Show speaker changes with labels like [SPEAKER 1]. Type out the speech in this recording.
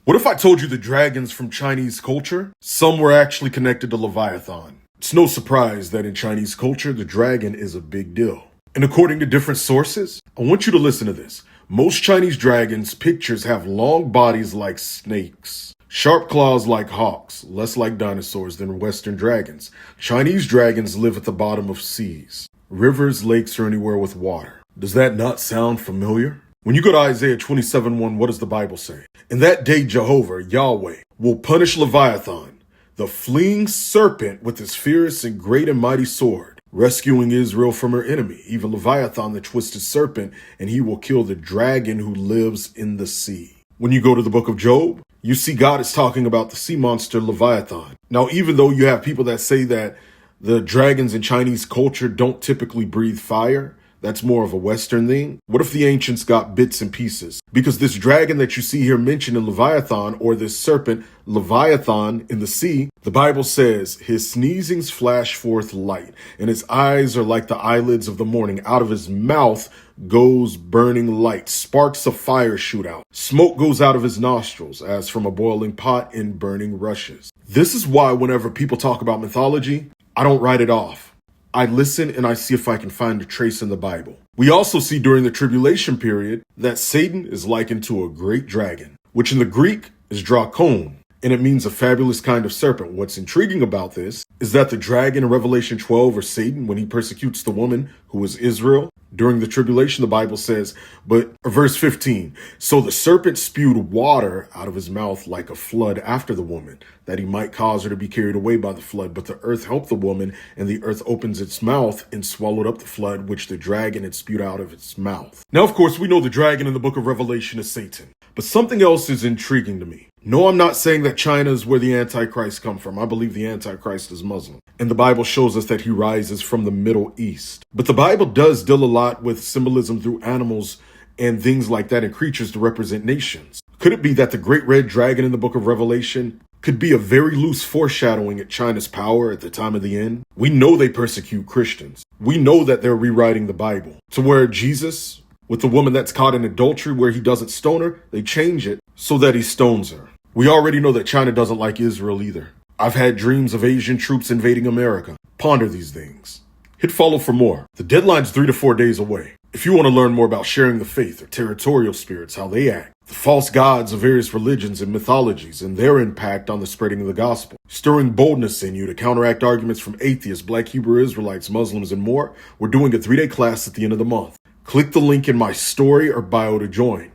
[SPEAKER 1] What if I told you the dragons from Chinese culture, some were actually connected to Leviathan? It's no surprise that in Chinese culture, the dragon is a big deal. And according to different sources, I want you to listen to this. Most Chinese dragons' pictures have long bodies like snakes, sharp claws like hawks, less like dinosaurs than Western dragons. Chinese dragons live at the bottom of seas, rivers, lakes, or anywhere with water. Does that not sound familiar? When you go to Isaiah 27:1, what does the Bible say? In that day, Jehovah, Yahweh, will punish Leviathan, the fleeing serpent with his fierce and great and mighty sword, rescuing Israel from her enemy, even Leviathan, the twisted serpent, and he will kill the dragon who lives in the sea. When you go to the book of Job, you see God is talking about the sea monster Leviathan. Now, even though you have people that say that the dragons in Chinese culture don't typically breathe fire, that's more of a Western thing. What if the ancients got bits and pieces? Because this dragon that you see here mentioned in Leviathan, or this serpent, Leviathan in the sea, the Bible says, his sneezings flash forth light, and his eyes are like the eyelids of the morning. Out of his mouth goes burning light. Sparks of fire shoot out. Smoke goes out of his nostrils, as from a boiling pot in burning rushes. This is why whenever people talk about mythology, I don't write it off. I listen and I see if I can find a trace in the Bible. We also see during the tribulation period that Satan is likened to a great dragon, which in the Greek is drakon, and it means a fabulous kind of serpent. What's intriguing about this is that the dragon in Revelation 12, or Satan, when he persecutes the woman who is Israel, during the tribulation, the Bible says, verse 15, so the serpent spewed water out of his mouth like a flood after the woman, that he might cause her to be carried away by the flood. But the earth helped the woman, and the earth opens its mouth and swallowed up the flood, which the dragon had spewed out of its mouth. Now, of course, we know the dragon in the book of Revelation is Satan, but something else is intriguing to me. No, I'm not saying that China is where the Antichrist come from. I believe the Antichrist is Muslim. And the Bible shows us that he rises from the Middle East. But the Bible does deal a lot with symbolism through animals and things like that and creatures to represent nations. Could it be that the great red dragon in the book of Revelation could be a very loose foreshadowing at China's power at the time of the end? We know they persecute Christians. We know that they're rewriting the Bible to where Jesus, with the woman that's caught in adultery, where he doesn't stone her, they change it so that he stones her. We already know that China doesn't like Israel either. I've had dreams of Asian troops invading America. Ponder these things. Hit follow for more. The deadline's 3 to 4 days away. If you want to learn more about sharing the faith or territorial spirits, how they act, the false gods of various religions and mythologies, and their impact on the spreading of the gospel, stirring boldness in you to counteract arguments from atheists, Black Hebrew Israelites, Muslims, and more, we're doing a 3-day class at the end of the month. Click the link in my story or bio to join.